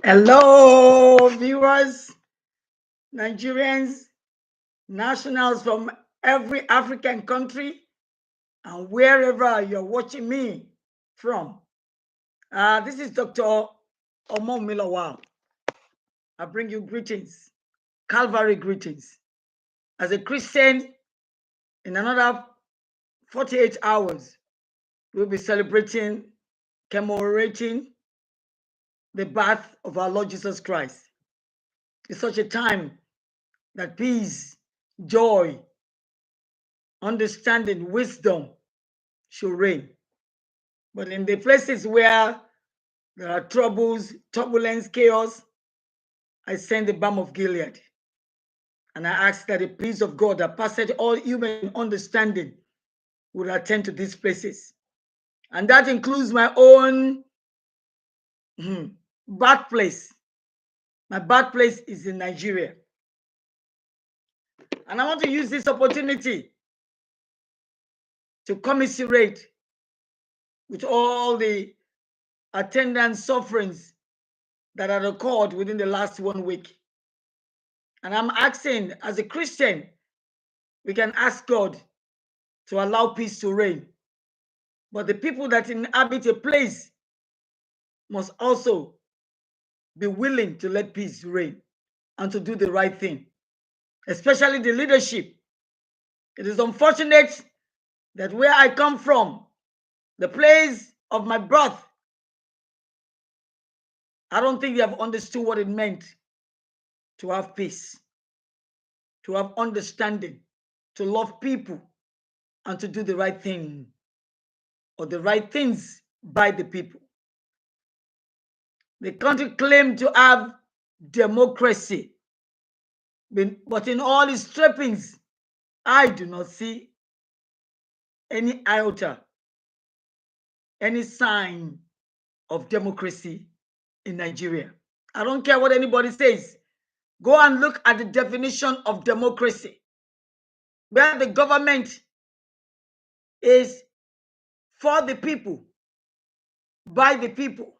Hello, viewers, Nigerians, nationals from every African country, and wherever you're watching me from. This is Dr. Omo Milawal. I bring you greetings, Calvary greetings. As a Christian, in another 48 hours, we'll be celebrating, commemorating the birth of our Lord Jesus Christ. It's such a time that peace, joy, understanding, wisdom should reign. But in the places where there are troubles, turbulence, chaos, I send the balm of Gilead. And I ask that the peace of God that passeth all human understanding will attend to these places. And that includes my own birthplace. My birthplace is in Nigeria. And I want to use this opportunity to commiserate with all the attendant sufferings that are occurred within the last 1 week. And I'm asking, as a Christian, we can ask God to allow peace to reign. But the people that inhabit a place must also be willing to let peace reign and to do the right thing, especially the leadership. It is unfortunate that where I come from, the place of my birth, I don't think they have understood what it meant to have peace, to have understanding, to love people, and to do the right thing or the right things by the people. The country claimed to have democracy, but in all its trappings, I do not see any iota, any sign of democracy in Nigeria. I don't care what anybody says. Go and look at the definition of democracy, where the government is for the people, by the people.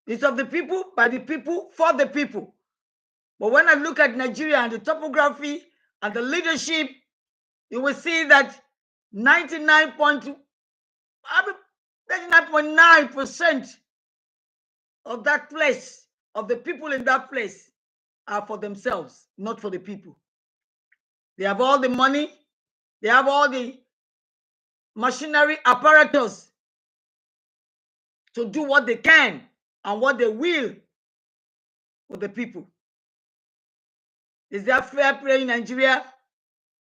It's of the people, by the people, for the people. But when I look at Nigeria and the topography and the leadership, you will see that 99.9% of that place, of the people in that place, are for themselves, not for the people. They have all the money, they have all the machinery apparatus to do what they can and what they will with the people. Is there fair play in Nigeria?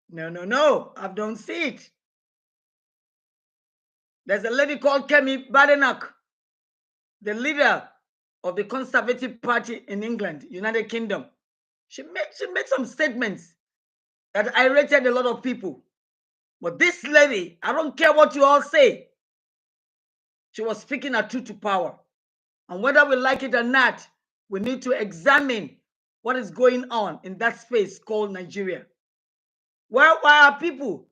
No, I don't see it. There's a lady called Kemi Badenoch, the leader of the Conservative Party in England, United Kingdom. She made some statements that irritated a lot of people. But this lady, I don't care what you all say, she was speaking her truth to power. And whether we like it or not, we need to examine what is going on in that space called Nigeria. Why are people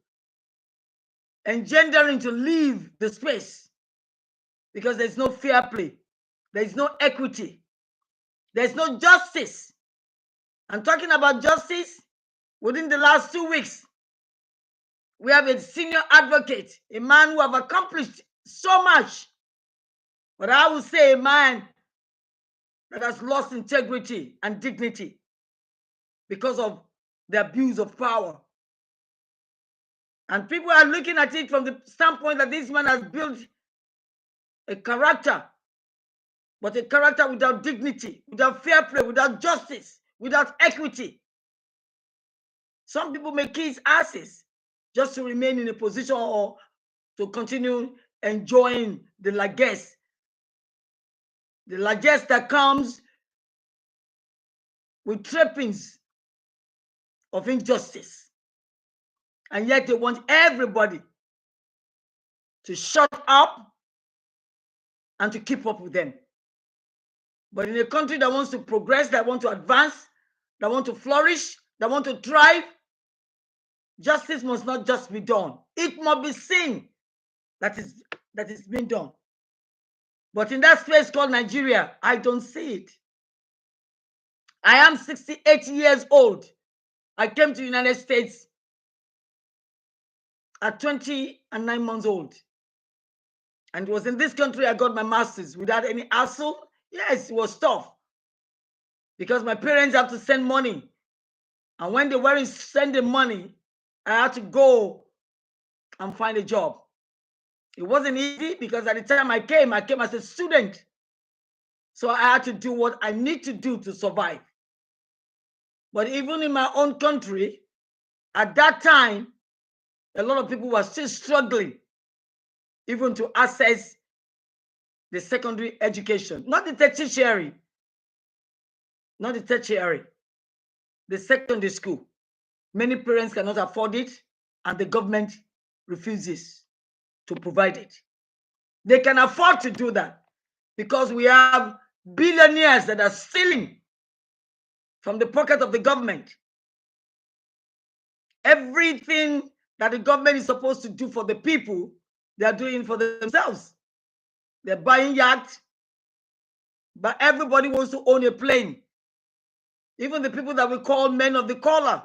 engendering to leave the space? Because there's no fair play, there's no equity, there's no justice. I'm talking about justice. Within the last 2 weeks, we have a senior advocate, a man who have accomplished so much, but I would say a man that has lost integrity and dignity because of the abuse of power. And people are looking at it from the standpoint that this man has built a character, but a character without dignity, without fair play, without justice, without equity. Some people may kiss asses just to remain in a position or to continue enjoying the largesse that comes with trappings of injustice. And yet they want everybody to shut up and to keep up with them. But in a country that wants to progress, that wants to advance, that wants to flourish, that wants to thrive, justice must not just be done. It must be seen that is being done. But in that space called Nigeria, I don't see it. I am 68 years old. I came to the United States at 29 months old. And it was in this country I got my master's without any hassle. Yes, it was tough because my parents have to send money. And when they weren't sending money, I had to go and find a job. It wasn't easy because at the time I came as a student. So I had to do what I need to do to survive. But even in my own country, at that time, a lot of people were still struggling even to access the secondary education, not the tertiary, the secondary school. Many parents cannot afford it, and the government refuses to provide it. They can afford to do that because we have billionaires that are stealing from the pocket of the government. Everything that the government is supposed to do for the people, they are doing for themselves. They're buying yachts, but everybody wants to own a plane. Even the people that we call men of the collar,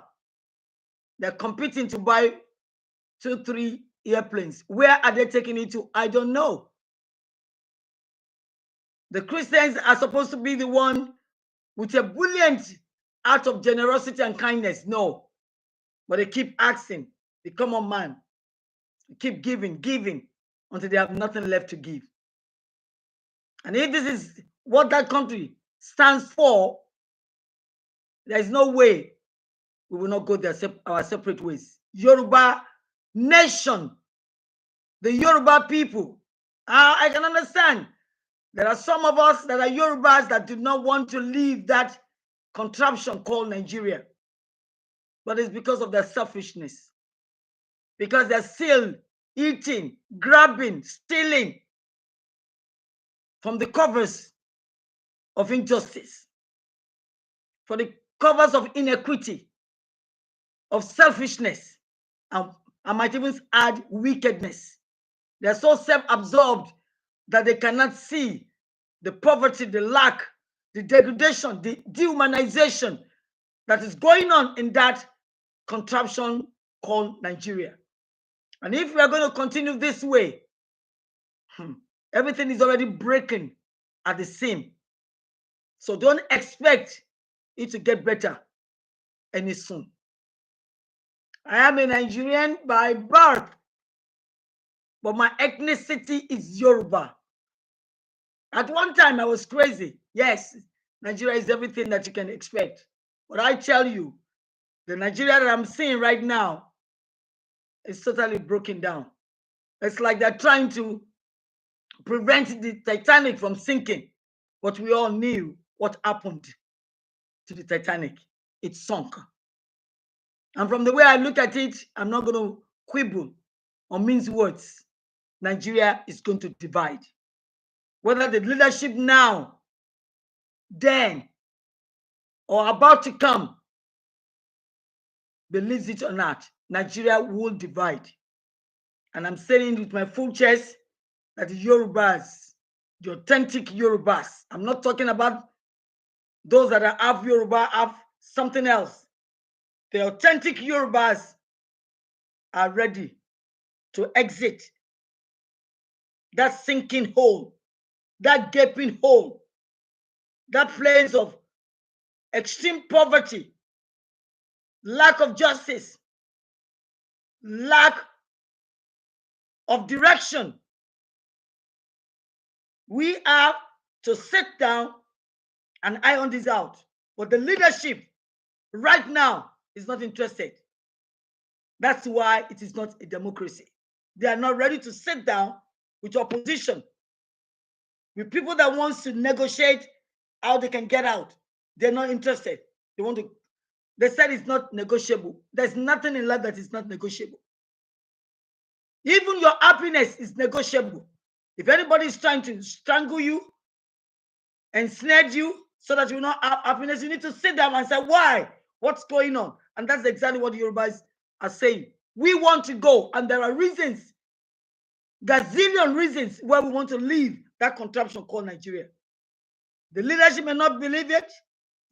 they're competing to buy 2, 3 airplanes. Where are they taking it to? I don't know. The Christians are supposed to be the one with a brilliant act of generosity and kindness. No. But they keep asking the common man. They keep giving until they have nothing left to give. And if this is what that country stands for, there is no way we will not go our separate ways. Yoruba nation, the Yoruba people. I can understand. There are some of us that are Yorubas that do not want to leave that contraption called Nigeria. But it's because of their selfishness. Because they're still eating, grabbing, stealing from the covers of injustice, for the covers of inequity, of selfishness, and I might even add wickedness. They're so self-absorbed that they cannot see the poverty, the lack, the degradation, the dehumanization that is going on in that contraption called Nigeria. And if we are going to continue this way, everything is already breaking at the seam. So don't expect it to get better any soon. I am a Nigerian by birth, but my ethnicity is Yoruba. At one time, I was crazy. Yes, Nigeria is everything that you can expect. But I tell you, the Nigeria that I'm seeing right now is totally broken down. It's like they're trying to prevent the Titanic from sinking. But we all knew what happened to the Titanic. It sunk. And from the way I look at it, I'm not going to quibble or mince words. Nigeria is going to divide. Whether the leadership now, then, or about to come, believes it or not, Nigeria will divide. And I'm saying with my full chest that the Yorubas, the authentic Yorubas, I'm not talking about those that are half Yoruba, half something else. The authentic Yorubas are ready to exit that sinking hole, that gaping hole, that place of extreme poverty, lack of justice, lack of direction. We have to sit down and iron this out. But the leadership right now is not interested. That's why it is not a democracy. They are not ready to sit down with opposition, with people that wants to negotiate how they can get out. They're not interested. They said it's not negotiable. There's nothing in life that is not negotiable. Even your happiness is negotiable. If anybody is trying to strangle you, ensnare you so that you will not have happiness, you need to sit down and say, why? What's going on? And that's exactly what the Yorubas are saying. We want to go, and there are reasons, gazillion reasons why we want to leave that contraption called Nigeria. The leadership may not believe it.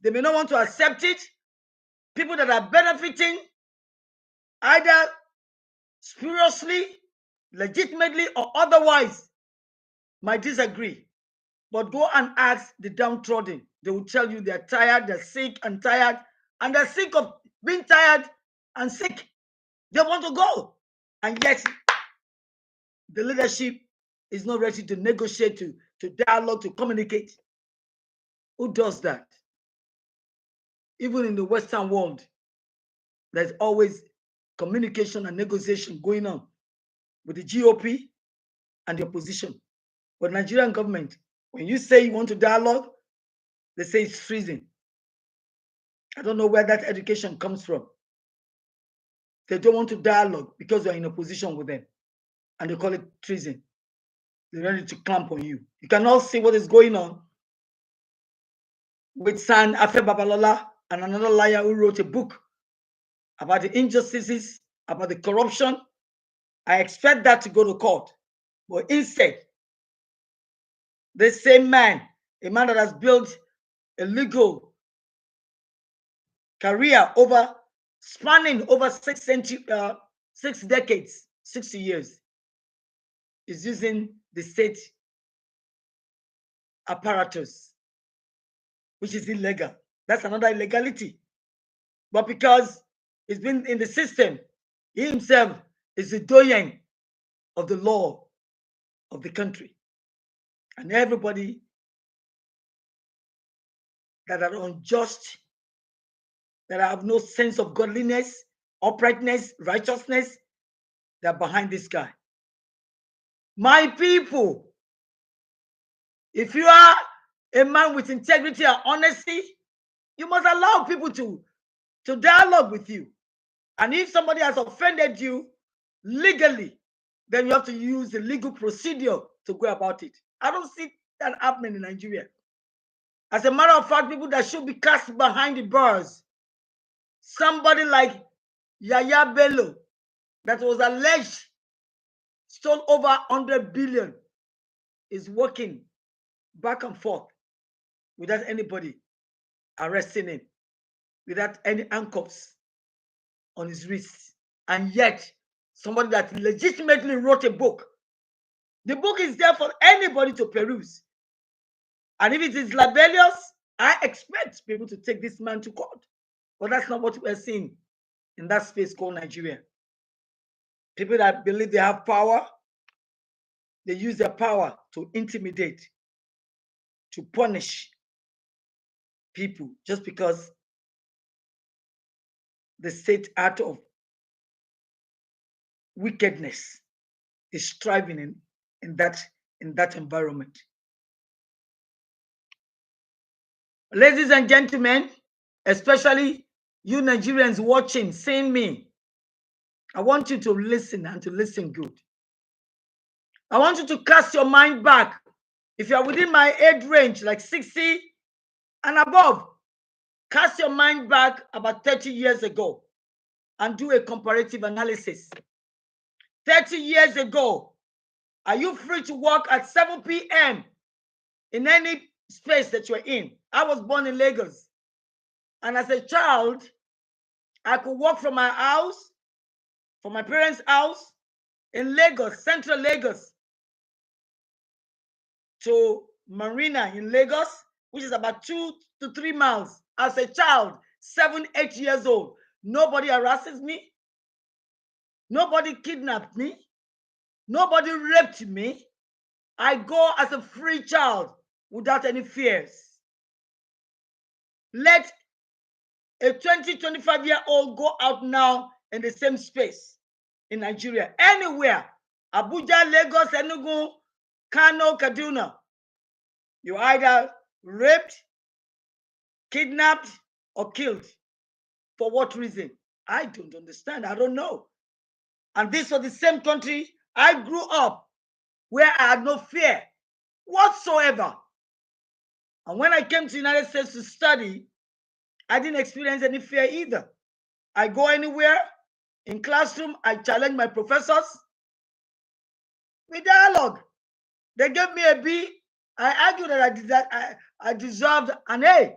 They may not want to accept it. People that are benefiting either spuriously, legitimately, or otherwise might disagree. But go and ask the downtrodden. They will tell you they're tired, they're sick and tired, and they're sick of being tired and sick. They want to go. And yet, the leadership is not ready to negotiate, to dialogue, to communicate. Who does that? Even in the Western world, there's always communication and negotiation going on with the GOP and the opposition. But Nigerian government, when you say you want to dialogue, they say it's treason. I don't know where that education comes from. They don't want to dialogue because you're in opposition with them. And they call it treason. They're ready to clamp on you. You can all see what is going on with San Afe Babalola and another liar who wrote a book about the injustices, about the corruption. I expect that to go to court. But instead, this same man, a man that has built a legal career spanning over 6 decades, 60 years, is using the state apparatus, which is illegal. That's another illegality. But because he's been in the system, he himself is the doyen of the law of the country. And everybody that are unjust, that have no sense of godliness, uprightness, righteousness, they're behind this guy. My people, if you are a man with integrity and honesty, you must allow people to dialogue with you. And if somebody has offended you legally, then you have to use the legal procedure to go about it. I don't see that happening in Nigeria. As a matter of fact, people that should be cast behind the bars, somebody like Yaya Bello, that was alleged stole over 100 billion, is working back and forth without anybody arresting him, without any handcuffs on his wrists. And yet, somebody that legitimately wrote a book, the book is there for anybody to peruse. And if it is libelous, I expect people to take this man to court. But that's not what we're seeing in that space called Nigeria. People that believe they have power, they use their power to intimidate, to punish people just because the state out of wickedness is striving in that environment. Ladies and gentlemen, especially you Nigerians watching, seeing me, I want you to listen and to listen good. I want you to cast your mind back. If you are within my age range, like 60 and above, cast your mind back about 30 years ago and do a comparative analysis. 30 years ago, are you free to work at 7 p.m. in any space that you're in? I was born in Lagos. And as a child, I could walk from my house, from my parents' house in Lagos, central Lagos, to Marina in Lagos, which is about 2 to 3 miles. As a child, 7, 8 years old, nobody harasses me. Nobody kidnapped me. Nobody raped me. I go as a free child without any fears. Let a 20, 25-year-old go out now in the same space in Nigeria, anywhere, Abuja, Lagos, Enugu, Kano, Kaduna. You either raped, kidnapped, or killed. For what reason? I don't understand. I don't know. And this was the same country I grew up, where I had no fear whatsoever. And when I came to the United States to study, I didn't experience any fear either. I go anywhere, in classroom, I challenge my professors. We dialogue. They gave me a B. I argued that I deserved an A.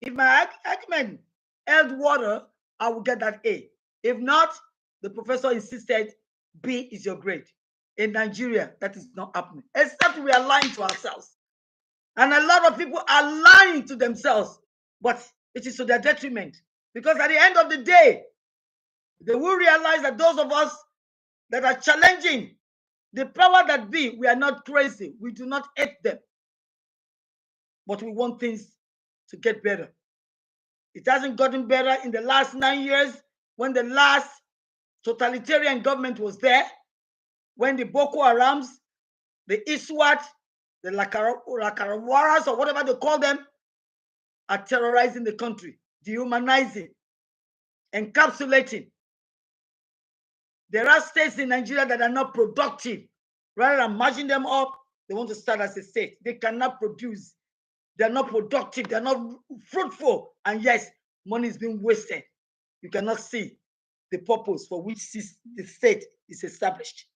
If my argument held water, I would get that A. If not, the professor insisted B is your grade. In Nigeria, that is not happening. Except we are lying to ourselves. And a lot of people are lying to themselves, but it is to their detriment. Because at the end of the day, they will realize that those of us that are challenging the power that be, we are not crazy. We do not hate them. But we want things to get better. It hasn't gotten better in the last 9 years when the last totalitarian government was there, when the Boko Harams, the Iswat, the Lakarawaras, or whatever they call them, are terrorizing the country, dehumanizing, encapsulating. There are states in Nigeria that are not productive. Rather than marching them up, they want to start as a state. They cannot produce. They're not productive. They're not fruitful. And yes, money is being wasted. You cannot see the purpose for which the state is established.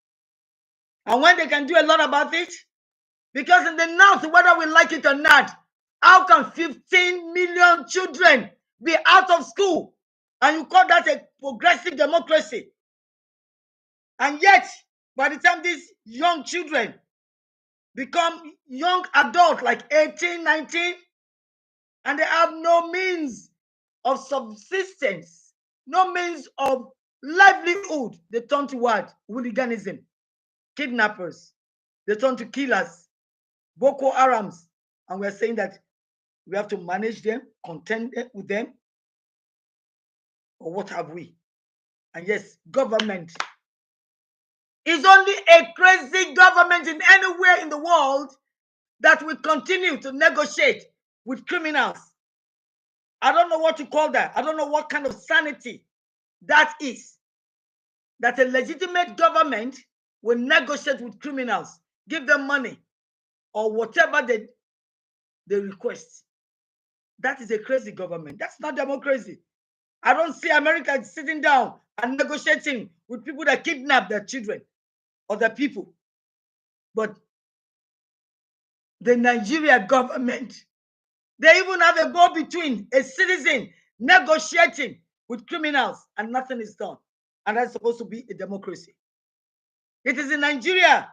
And when they can do a lot about it, because in the north, whether we like it or not, how can 15 million children be out of school? And you call that a progressive democracy? And yet, by the time these young children become young adults, like 18, 19, and they have no means of subsistence, no means of livelihood, they turn to what? Hooliganism, kidnappers, they turn to killers, Boko Harams, and we're saying that we have to manage them, contend with them, or what have we? And yes, government is only a crazy government in anywhere in the world that will continue to negotiate with criminals. I don't know what to call that. I don't know what kind of sanity that is. That a legitimate government will negotiate with criminals, give them money, or whatever they request. That is a crazy government. That's not democracy. I don't see America sitting down and negotiating with people that kidnap their children or their people. But the Nigeria government, they even have a go-between, a citizen negotiating with criminals, and nothing is done. And that's supposed to be a democracy. It is in Nigeria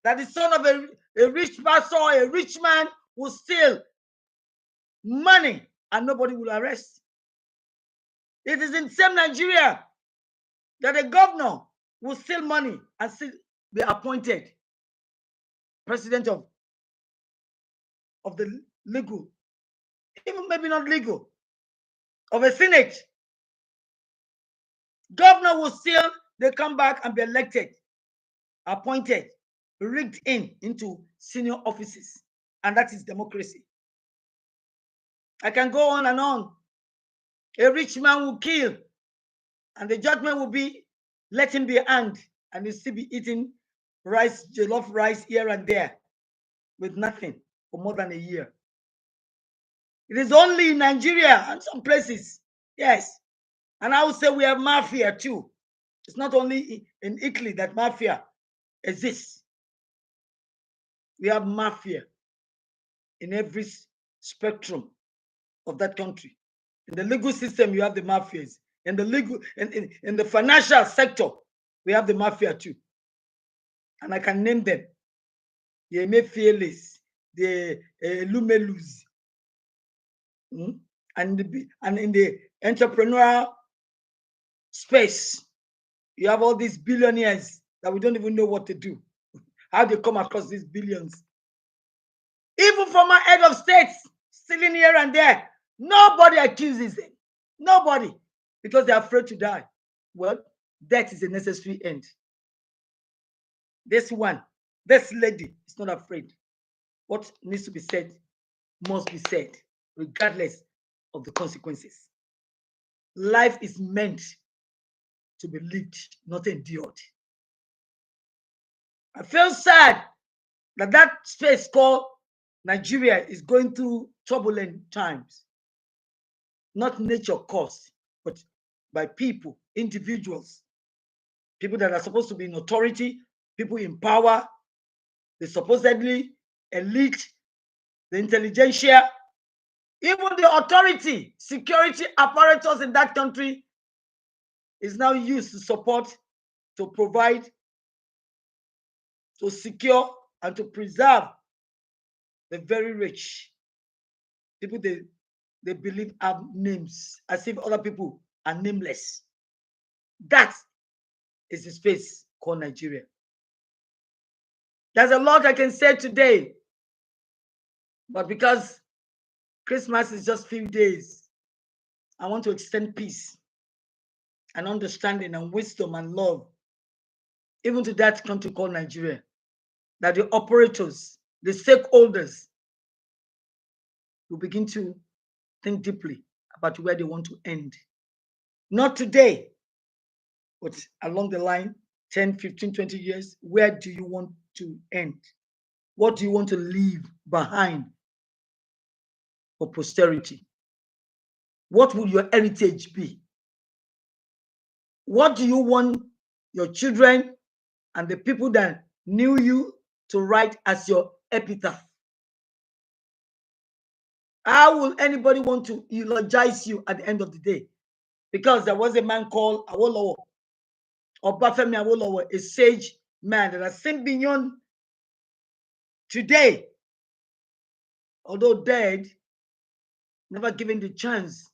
that the son of a rich pastor, a rich man, will steal money and nobody will arrest. It is in same Nigeria that a governor will steal money and still be appointed president of the legal, even maybe not legal, of a senate. Governor will steal, they come back and be elected, appointed, rigged into senior offices. And that is democracy. I can go on and on. A rich man will kill, and the judgment will be, let him be hanged, and he'll still be eating rice, jollof rice here and there with nothing for more than a year. It is only in Nigeria and some places, yes. And I would say we have mafia too. It's not only in Italy that mafia exists. We have mafia in every spectrum of that country. In the legal system, you have the mafias. In the legal, in the financial sector, we have the mafia too. And I can name them. The Emefieles, the Lumelus. And in the entrepreneurial space, you have all these billionaires that we don't even know what to do, how they come across these billions. Even former head of states stealing here and there, nobody accuses them. Nobody, because they're afraid to die. Well, death is a necessary end. This lady is not afraid. What needs to be said must be said, regardless of the consequences. Life is meant to be lived, not endured. I feel sad that space called Nigeria is going through turbulent times. Not nature caused, but by people, individuals, people that are supposed to be in authority, people in power, the supposedly elite, the intelligentsia, even the authority, security apparatus in that country is now used to support, to provide, to secure, and to preserve the very rich. People they believe have names as if other people are nameless. That is the space called Nigeria. There's a lot I can say today, but because Christmas is just a few days, I want to extend peace and understanding and wisdom and love, even to that country called Nigeria, that the operators, the stakeholders, will begin to think deeply about where they want to end. Not today, but along the line, 10, 15, 20 years, where do you want to end? What do you want to leave behind for posterity? What will your heritage be? What do you want your children and the people that knew you to write as your epitaph? How will anybody want to eulogize you at the end of the day? Because there was a man called Awolowo, Obafemi Awolowo, a sage man that has seen beyond today, although dead, never given the chance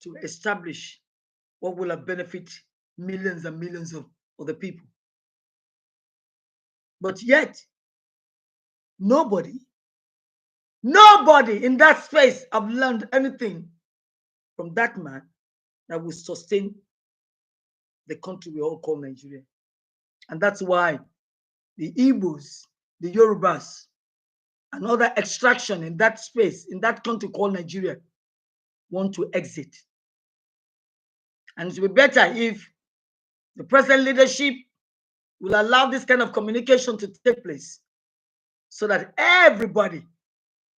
to establish what will have benefit millions and millions of the people. But yet, nobody in that space have learned anything from that man that will sustain the country we all call Nigeria. And that's why the Igbos, the Yorubas, and other extraction in that space, in that country called Nigeria, want to exit. And it will be better if the present leadership will allow this kind of communication to take place so that everybody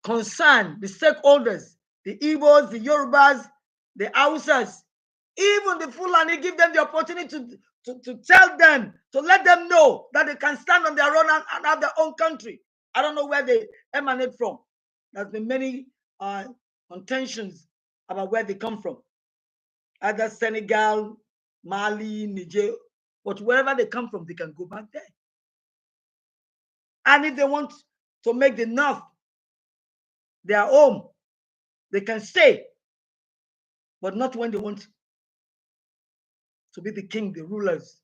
concerned, the stakeholders, the Igbos, the Yorubas, the Hausas, even the Fulani, give them the opportunity to tell them, to let them know that they can stand on their own and have their own country. I don't know where they emanate from. There's been many contentions about where they come from. Either Senegal, Mali, Niger, but wherever they come from, they can go back there. And if they want to make the North their home, they can stay, but not when they want to be the king, the rulers,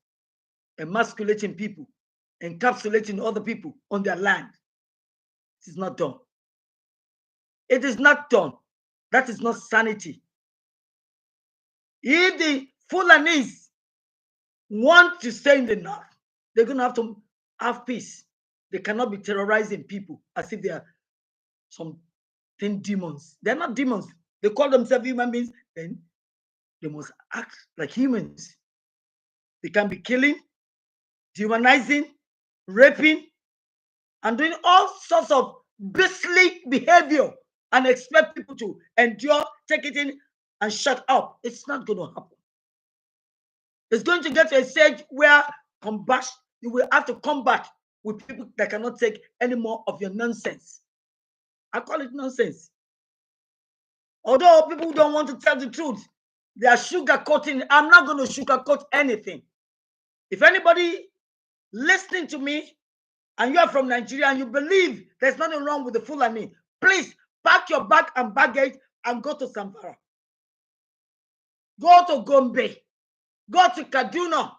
emasculating people, encapsulating other people on their land. It is not done. It is not done. That is not sanity. If the Fulanis want to stay in the North, they're going to have peace. They cannot be terrorizing people as if they are something demons. They're not demons. They call themselves human beings. Then they must act like humans. They can be killing, demonizing, raping, and doing all sorts of beastly behavior and expect people to endure, take it in, and shut up. It's not going to happen. It's going to get to a stage where you will have to combat with people that cannot take any more of your nonsense. I call it nonsense. Although people don't want to tell the truth, they are sugarcoating. I'm not going to sugarcoat anything. If anybody listening to me and you are from Nigeria and you believe there's nothing wrong with the Fulani, please pack your bag and baggage and go to Zamfara. Go to Gombe. Go to Kaduna.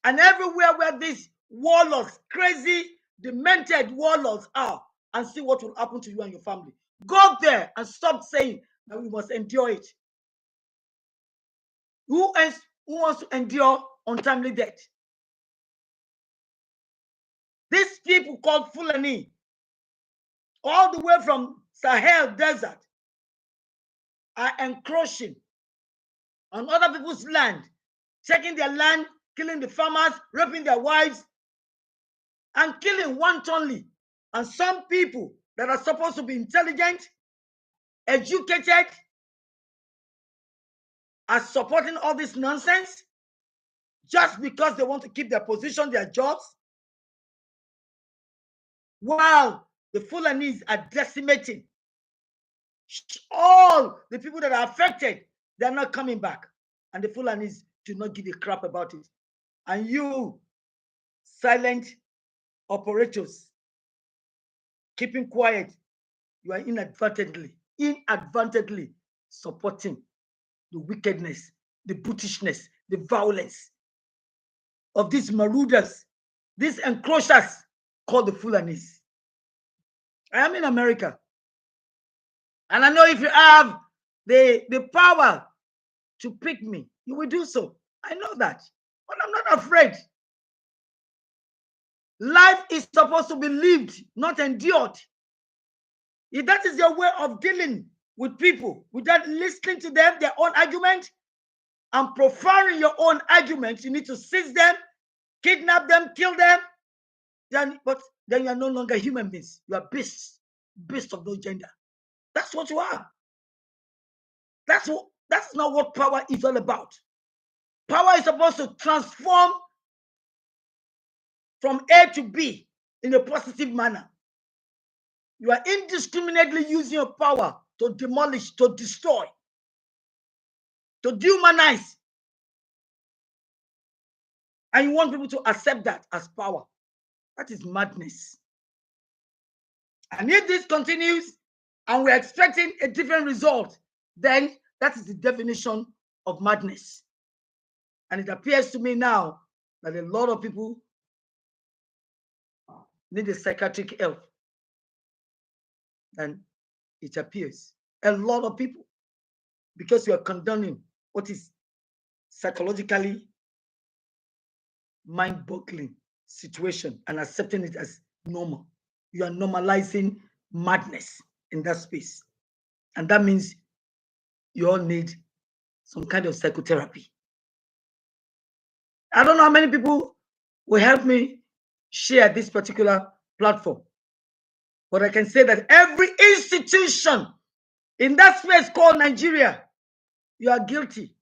And everywhere where these warlords, crazy, demented warlords are, and see what will happen to you and your family. Go there and stop saying that we must endure it. Who wants to endure untimely death? These people called Fulani, all the way from Sahel Desert, are encroaching on other people's land, taking their land, killing the farmers, raping their wives, and killing wantonly. And some people that are supposed to be intelligent, educated, are supporting all this nonsense just because they want to keep their position, their jobs. while the Fulanis are decimating all the people that are affected. They're not coming back. And the Fulanis do not give a crap about it. And you, silent operators, keeping quiet, you are inadvertently supporting the wickedness, the brutishness, the violence of these marauders, these encroachers called the Fulanis. I am in America. And I know if you have the power to pick me, you will do so. I know that. But I'm not afraid. Life is supposed to be lived, not endured. If that is your way of dealing with people, without listening to them, their own argument, and preferring your own argument, you need to seize them, kidnap them, kill them. But then you are no longer human beings. You are beasts of no gender. That's what you are. That's not what power is all about. Power is supposed to transform from A to B in a positive manner. You are indiscriminately using your power to demolish, to destroy, to dehumanize. And you want people to accept that as power. That is madness. And if this continues and we're expecting a different result, then that is the definition of madness. And it appears to me now that a lot of people need a psychiatric help. And it appears a lot of people, because you are condoning what is psychologically mind-boggling situation and accepting it as normal. You are normalizing madness in that space. And that means you all need some kind of psychotherapy. I don't know how many people will help me share this particular platform, but I can say that every institution in that space called Nigeria, you are guilty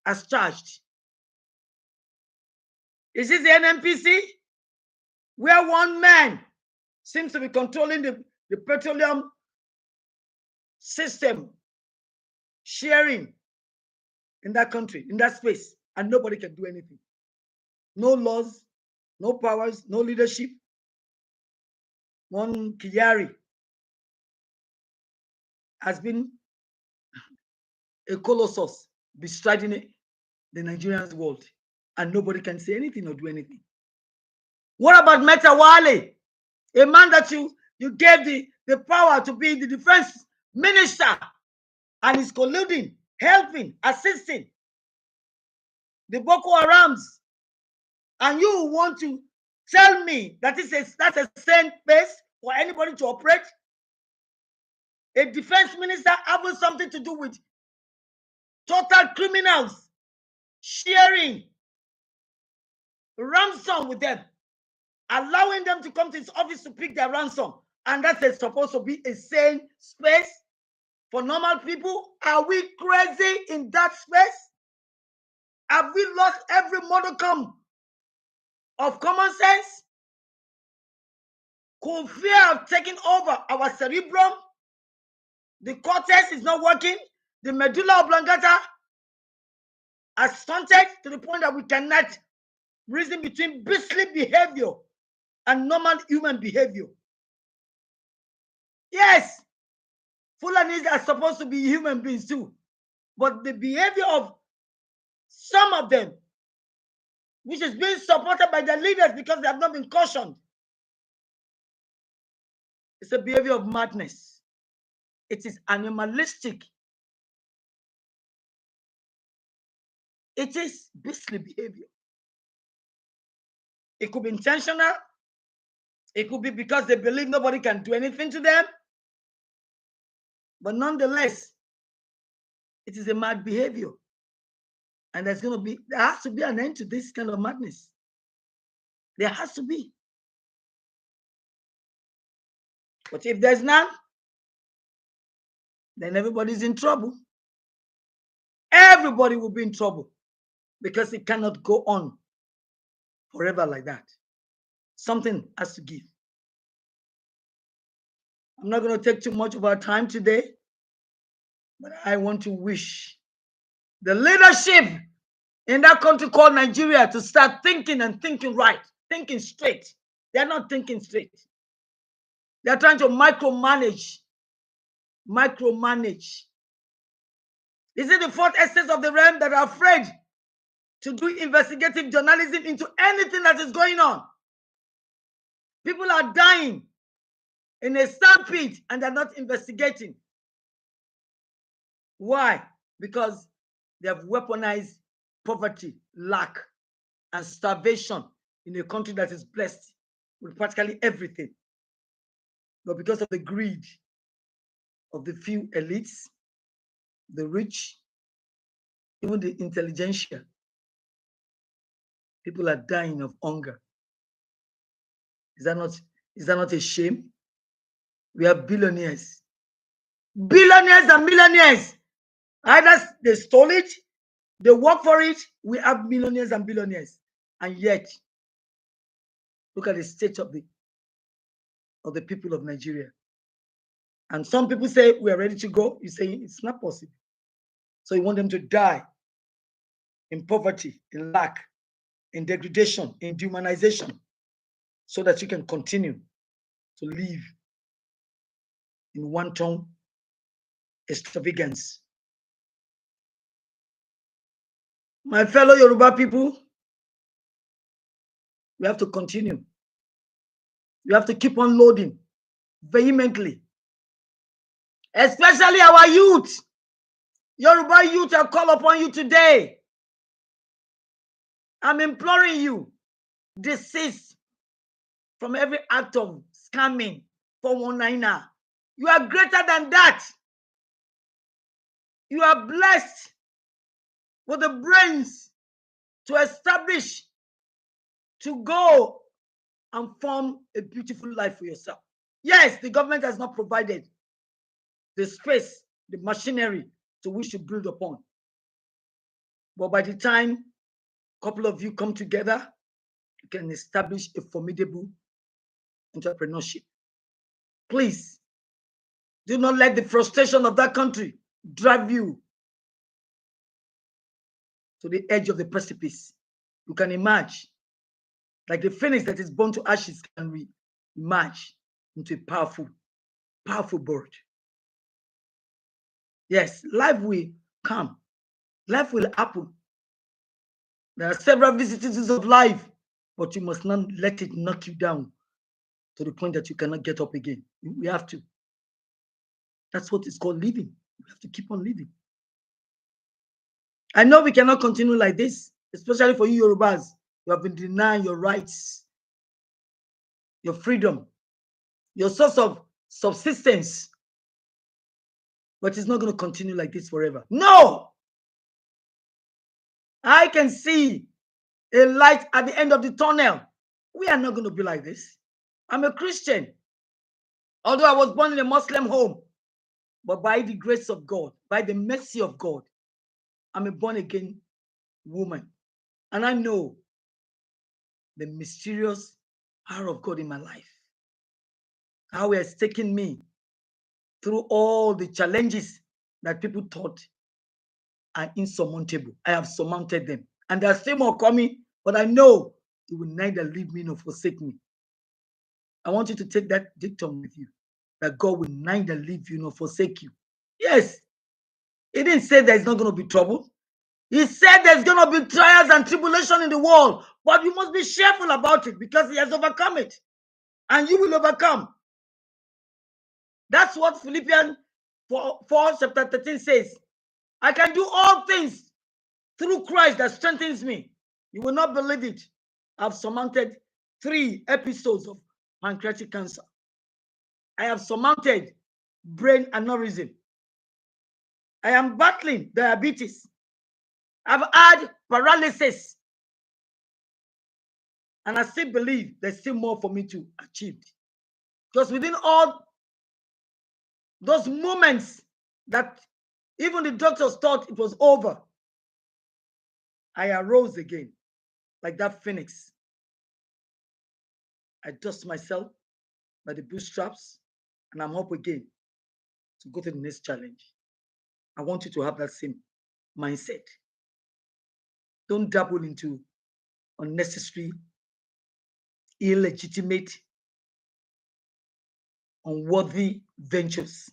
as charged. Is this the NNPC? Where one man seems to be controlling the petroleum system, sharing in that country, in that space, and nobody can do anything. No laws, no powers, no leadership. One Kyari has been a colossus bestriding the Nigerian world, and nobody can say anything or do anything. What about Meta Wale, a man that you gave the power to be the defense minister, and is colluding, helping, assisting the Boko Harams, and you want to tell me that that's a safe space for anybody to operate? A defense minister having something to do with total criminals, sharing ransom with them, allowing them to come to his office to pick their ransom, and that's supposed to be a sane space for normal people? Are we crazy in that space? Have we lost every modicum of common sense? Could fear have taken over our cerebrum? The cortex is not working. The medulla oblongata has stunted to the point that we cannot reason between beastly behavior and normal human behavior. Yes, Fulanis are supposed to be human beings too, but the behavior of some of them, which is being supported by their leaders because they have not been cautioned, it's a behavior of madness. It is animalistic. It is beastly behavior. It could be intentional. It could be because they believe nobody can do anything to them. But nonetheless, it is a mad behavior. And there has to be an end to this kind of madness. There has to be. But if there's none, then everybody's in trouble. Everybody will be in trouble because it cannot go on forever like that. Something has to give. I'm not going to take too much of our time today, but I want to wish the leadership in that country called Nigeria to start thinking and thinking right, thinking straight. They're not thinking straight. They're trying to micromanage. Is it the fourth essence of the realm that are afraid to do investigative journalism into anything that is going on? People are dying in a stampede and they're not investigating. Why? Because they have weaponized poverty, lack, and starvation in a country that is blessed with practically everything. But because of the greed of the few elites, the rich, even the intelligentsia, people are dying of hunger. Is that not a shame? We are billionaires. Billionaires and millionaires. Either they stole it, they work for it. We have millionaires and billionaires. And yet, look at the state of the people of Nigeria. And some people say we are ready to go. You say it's not possible. So you want them to die in poverty, in lack, in degradation, in dehumanization, so that you can continue to live in wanton extravagance. My fellow Yoruba people, we have to continue. We have to keep on loading vehemently, especially our youth. Yoruba youth, I call upon you today. I'm imploring you, desist from every act of scamming, 419er. You are greater than that. You are blessed with the brains to establish, to go and form a beautiful life for yourself. Yes, the government has not provided the space, the machinery to which to build upon. But by the time a couple of you come together, you can establish a formidable entrepreneurship. Please, do not let the frustration of that country drive you to the edge of the precipice. You can emerge like the phoenix that is born to ashes can re-emerge into a powerful, powerful bird. Yes, life will come. Life will happen. There are several vicissitudes of life, but you must not let it knock you down to the point that you cannot get up again. We have to. That's what it's called living. We have to keep on living. I know we cannot continue like this, especially for you Yorubas. You have been denying your rights, your freedom, your source of subsistence. But it's not going to continue like this forever. No! I can see a light at the end of the tunnel. We are not going to be like this. I'm a Christian. Although I was born in a Muslim home, but by the grace of God, by the mercy of God, I'm a born-again woman. And I know the mysterious power of God in my life. How He has taken me through all the challenges that people thought are insurmountable. I have surmounted them. And there are still more coming, but I know He will neither leave me nor forsake me. I want you to take that dictum with you, that God will neither leave you nor forsake you. Yes, He didn't say there's not going to be trouble. He said there's going to be trials and tribulation in the world, but you must be cheerful about it because He has overcome it. And you will overcome. That's what Philippians 4 chapter 13 says. I can do all things through Christ that strengthens me. You will not believe it. I've surmounted 3 episodes of pancreatic cancer. I have surmounted brain aneurysm. I am battling diabetes. I've had paralysis. And I still believe there's still more for me to achieve. Because within all those moments that even the doctors thought it was over, I arose again like that phoenix. I dust myself by the bootstraps. and I'm up again to go to the next challenge. I want you to have that same mindset. Don't dabble into unnecessary, illegitimate, unworthy ventures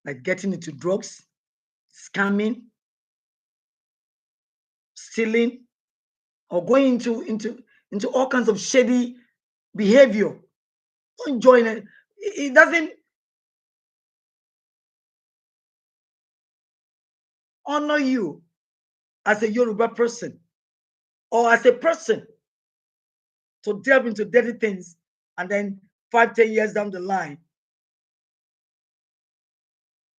like getting into drugs, scamming, stealing, or going into all kinds of shady behavior. Don't join it. It doesn't honor you as a Yoruba person or as a person to delve into dirty things, and then 5-10 years down the line,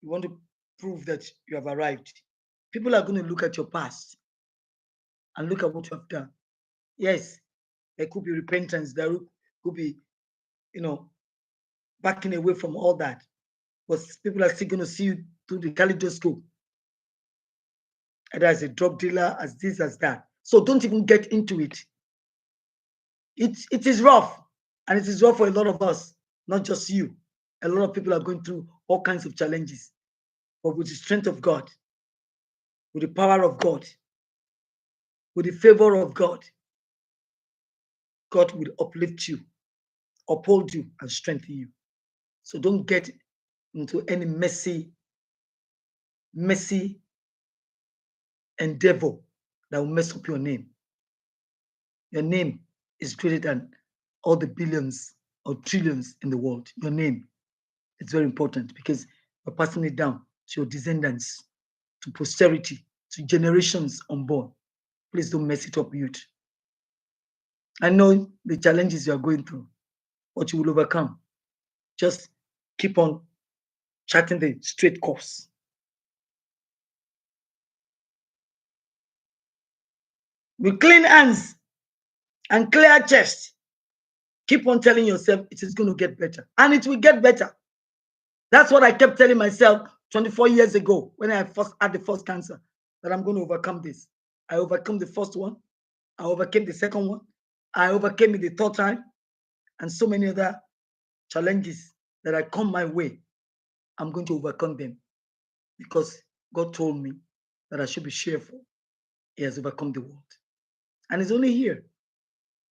you want to prove that you have arrived. People are going to look at your past and look at what you have done. Yes, there could be repentance, there could be, backing away from all that. But people are still going to see you through the kaleidoscope, either as a drug dealer, as this, as that. So don't even get into it. It is rough, and it is rough for a lot of us, not just you. A lot of people are going through all kinds of challenges, but with the strength of God, with the power of God, with the favor of God, God will uplift you, uphold you, and strengthen you. So don't get into any messy endeavor that will mess up your name. Your name is greater than all the billions or trillions in the world. Your name is very important because you're passing it down to your descendants, to posterity, to generations unborn. Please don't mess it up, youth. I know the challenges you are going through, but you will overcome. Just keep on charting the straight course. With clean hands and clear chest, keep on telling yourself it is going to get better. And it will get better. That's what I kept telling myself 24 years ago when I first had the first cancer, that I'm going to overcome this. I overcame the first one. I overcame the second one. I overcame it the third time. And so many other challenges that I come my way, I'm going to overcome them because God told me that I should be cheerful. He has overcome the world. And it's only here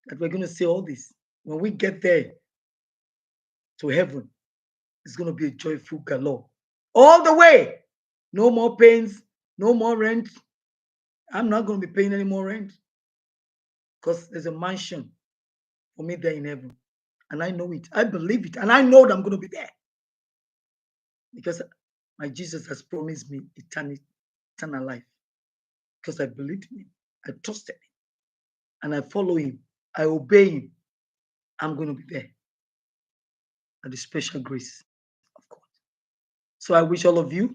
that we're going to say all this. When we get there to heaven, it's going to be a joyful galore. All the way. No more pains, no more rent. I'm not going to be paying any more rent because there's a mansion for me there in heaven. And I know it. I believe it. And I know that I'm going to be there because my Jesus has promised me eternal life. Because I believed in him. I trusted him. And I follow him. I obey him. I'm going to be there at the special grace of God. So I wish all of you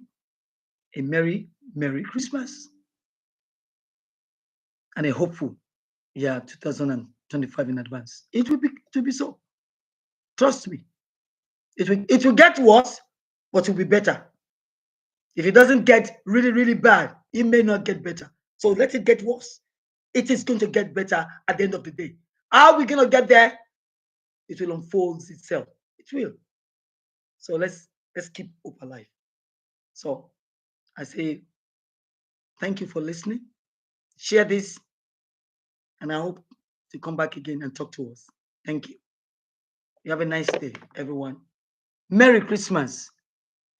a Merry Christmas and a hopeful year 2025 in advance. It will be so. Trust me. It will get worse, but it will be better. If it doesn't get really, really bad, it may not get better. So let it get worse. It is going to get better at the end of the day. How are we going to get there? It will unfold itself. It will. So let's keep hope alive. So I say thank you for listening. Share this, and I hope to come back again and talk to us. Thank you. You have a nice day, everyone. Merry Christmas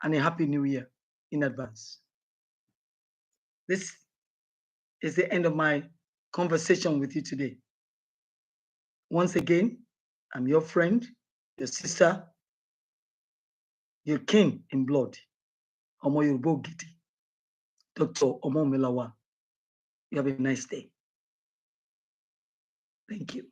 and a Happy New Year in advance. This is the end of my conversation with you today. Once again, I'm your friend, your sister, your king in blood, Omo Yoruba Gidi, Dr. Omo Milawa. You have a nice day. Thank you.